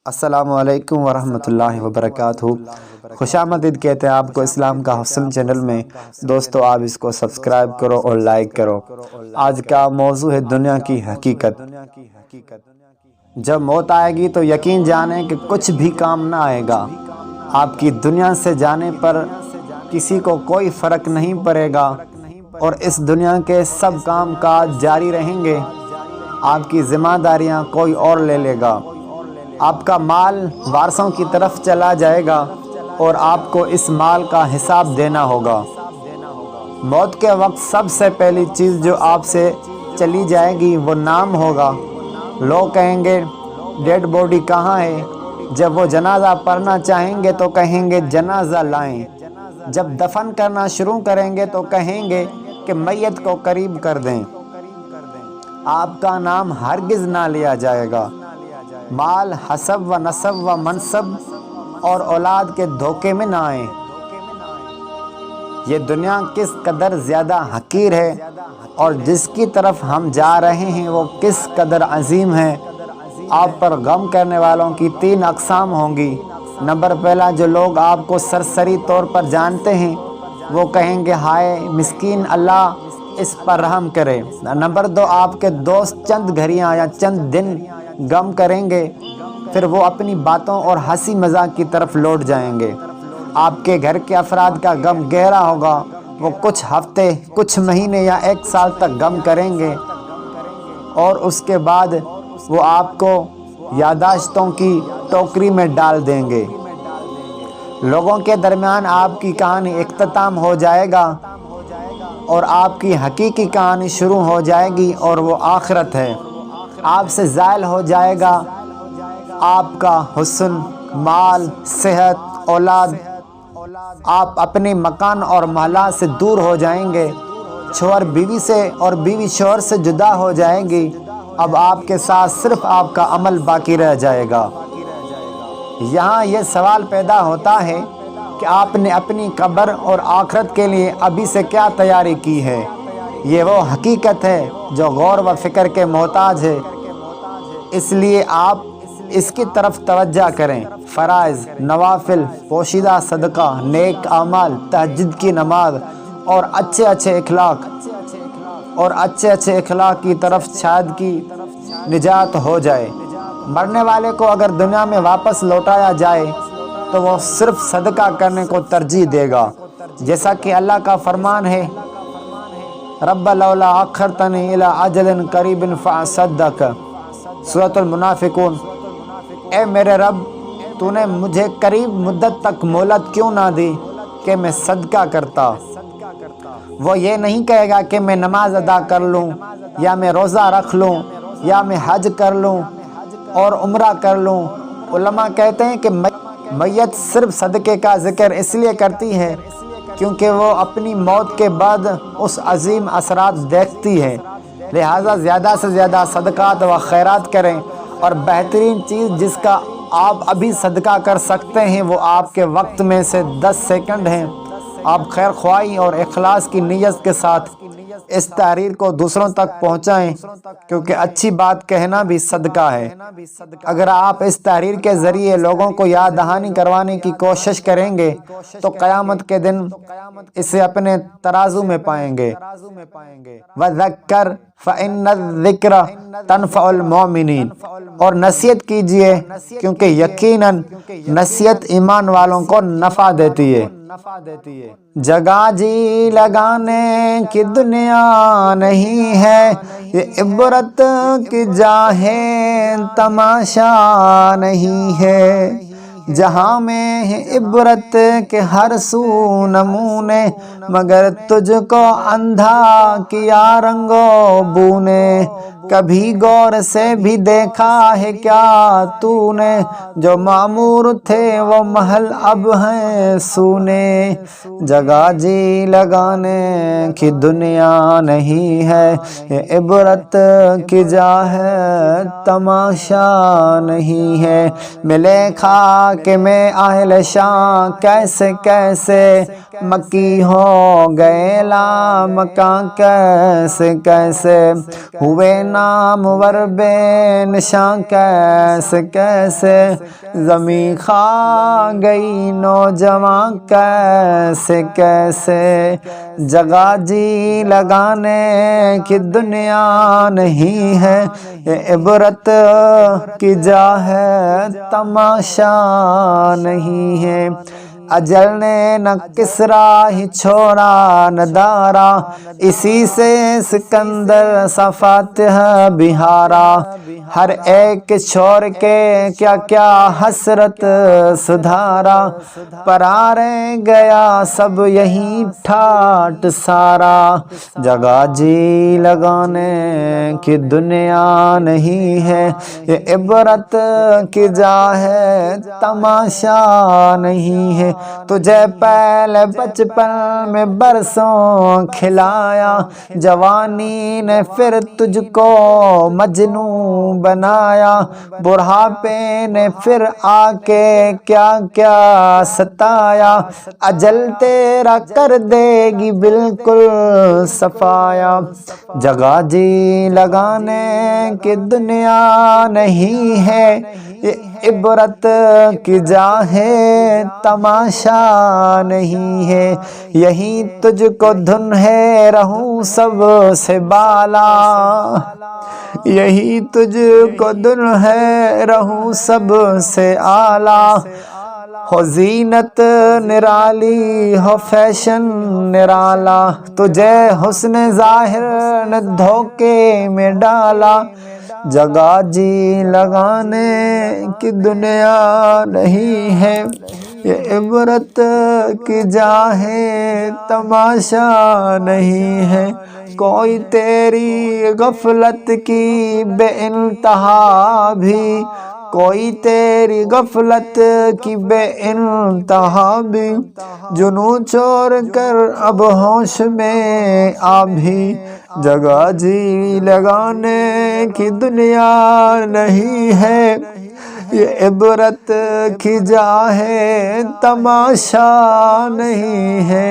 السلام علیکم ورحمۃ اللہ وبرکاتہ۔ خوش آمدید کہتے ہیں آپ کو اسلام کا حسن چینل میں۔ دوستو آپ اس کو سبسکرائب کرو اور لائک کرو۔ آج کا موضوع ہے دنیا کی حقیقت۔ جب موت آئے گی تو یقین جانیں کہ کچھ بھی کام نہ آئے گا۔ آپ کی دنیا سے جانے پر کسی کو کوئی فرق نہیں پڑے گا اور اس دنیا کے سب کام کاج جاری رہیں گے۔ آپ کی ذمہ داریاں کوئی اور لے لے گا۔ آپ کا مال وارثوں کی طرف چلا جائے گا اور آپ کو اس مال کا حساب دینا ہوگا۔ موت کے وقت سب سے پہلی چیز جو آپ سے چلی جائے گی وہ نام ہوگا۔ لوگ کہیں گے ڈیڈ باڈی کہاں ہے؟ جب وہ جنازہ پڑھنا چاہیں گے تو کہیں گے جنازہ لائیں۔ جب دفن کرنا شروع کریں گے تو کہیں گے کہ میت کو قریب کر دیں۔ آپ کا نام ہرگز نہ لیا جائے گا۔ مال، حسب و نسب و منصب اور اولاد کے دھوکے میں نہ آئیں۔ یہ دنیا کس قدر زیادہ حقیر ہے اور جس کی طرف ہم جا رہے ہیں وہ کس قدر عظیم ہے۔ آپ پر غم کرنے والوں کی 3 اقسام ہوں گی۔ نمبر پہلا، جو لوگ آپ کو سرسری طور پر جانتے ہیں وہ کہیں گے ہائے مسکین، اللہ اس پر رحم کرے۔ نمبر 2، آپ کے دوست چند گھڑیاں یا چند دن غم کریں گے، پھر وہ اپنی باتوں اور ہنسی مذاق کی طرف لوٹ جائیں گے۔ آپ کے گھر کے افراد کا غم گہرا ہوگا، وہ کچھ ہفتے، کچھ مہینے یا 1 سال تک غم کریں گے اور اس کے بعد وہ آپ کو یادداشتوں کی ٹوکری میں ڈال دیں گے۔ لوگوں کے درمیان آپ کی کہانی اختتام ہو جائے گا اور آپ کی حقیقی کہانی شروع ہو جائے گی اور وہ آخرت ہے۔ آپ سے زائل ہو جائے گا آپ کا حسن، مال، صحت، اولاد۔ آپ اپنے مکان اور محلہ سے دور ہو جائیں گے۔ شوہر بیوی سے اور بیوی شوہر سے جدا ہو جائے گی۔ اب آپ کے ساتھ صرف آپ کا عمل باقی رہ جائے گا۔ یہاں یہ سوال پیدا ہوتا ہے کہ آپ نے اپنی قبر اور آخرت کے لیے ابھی سے کیا تیاری کی ہے؟ یہ وہ حقیقت ہے جو غور و فکر کے محتاج ہے، اس لیے آپ اس کی طرف توجہ کریں۔ فرائض، نوافل، پوشیدہ صدقہ، نیک اعمال، تہجد کی نماز اور اچھے اخلاق کی طرف شاید کی نجات ہو جائے۔ مرنے والے کو اگر دنیا میں واپس لوٹایا جائے تو وہ صرف صدقہ کرنے کو ترجیح دے گا، جیسا کہ اللہ کا فرمان ہے رب لولا اخرتنی الی اجل قریب فاصدق، سورۃ المنافقون۔ اے میرے رب، تو نے مجھے قریب مدت تک مہلت کیوں نہ دی کہ میں صدقہ کرتا؟ وہ یہ نہیں کہے گا کہ میں نماز ادا کر لوں یا میں روزہ رکھ لوں یا میں حج کر لوں اور عمرہ کر لوں۔ علماء کہتے ہیں کہ میت صرف صدقے کا ذکر اس لیے کرتی ہے کیونکہ وہ اپنی موت کے بعد اس عظیم اثرات دیکھتی ہے، لہٰذا زیادہ سے زیادہ صدقات و خیرات کریں، اور بہترین چیز جس کا آپ ابھی صدقہ کر سکتے ہیں وہ آپ کے وقت میں سے 10 سیکنڈ ہیں۔ آپ خیر خواہی اور اخلاص کی نیت کے ساتھ اس تحریر کو دوسروں تک پہنچائیں، کیونکہ اچھی بات کہنا بھی صدقہ ہے۔ اگر آپ اس تحریر کے ذریعے لوگوں کو یاد دہانی کروانے کی کوشش کریں گے تو قیامت کے دن اسے اپنے ترازو میں پائیں گے۔ وَذَكَّرْ فَإِنَّ الذِّكْرَ تَنفَعُ الْمُؤْمِنِينَ، اور نصیحت کیجئے کیونکہ یقیناً نصیحت ایمان والوں کو نفع دیتی ہے۔ جگہ جی لگانے کی دنیا نہیں ہے، یہ عبرت کی جا ہے تماشا نہیں ہے۔ جہاں میں ہے عبرت کے ہر سو نمونے، مگر تجھ کو اندھا کیا رنگو بو نے۔ کبھی غور سے بھی دیکھا ہے کیا تو نے، جو معمور تھے وہ محل اب ہیں سونے۔ جگہ جی لگانے کی دنیا نہیں ہے، یہ عبرت کی جا ہے تماشا نہیں ہے۔ ملے خاک میں اہل شان کیسے کیسے مکی ہو گئے لامکاں کیسے کیسے ہوئے نامور بے نشاں کیسے کیسے زمیں کھا گئی نوجوان کیسے کیسے جگہ جی لگانے کی دنیا نہیں ہے یہ عبرت کی جا ہے تماشا نہیں ہے اجل نے نہ کسرا ہی چھوڑا نہ دارا اسی سے سکندر سا فاتح بہارا ہر ایک چھوڑ کے کیا کیا حسرت سدھارا پرا رہ گیا سب یہی ٹھاٹ سارا جگہ جی لگانے کی دنیا نہیں ہے یہ عبرت کی جا ہے تماشا نہیں ہے تجھے پہلے بچپن میں برسوں کھلایا جوانی نے پھر تجھ کو مجنوں بنایا بڑھاپے نے پھر آ کے کیا کیا ستایا اجل تیرا کر دے گی بالکل صفایا جگہ جی لگانے کی دنیا نہیں ہے یہ عبرت کی جا ہے تماشا نہیں ہے یہی تجھ کو دھن ہے رہوں سب سے بالا یہی تجھ کو دھن ہے رہوں سب سے اعلیٰ ہو زینت نرالی ہو فیشن نرالا تجھے حسن ظاہر نے دھوکے میں ڈالا جگہ جی لگانے کی دنیا نہیں ہے یہ عبرت کی جا ہے تماشا نہیں ہے کوئی تیری غفلت کی بے انتہا بھی کوئی تیری غفلت کی بے انتہا بھی جنوں چھوڑ کر اب ہوش میں آ بھی جگہ جی لگانے کی دنیا نہیں ہے یہ عبرت کی جا ہے تماشا نہیں ہے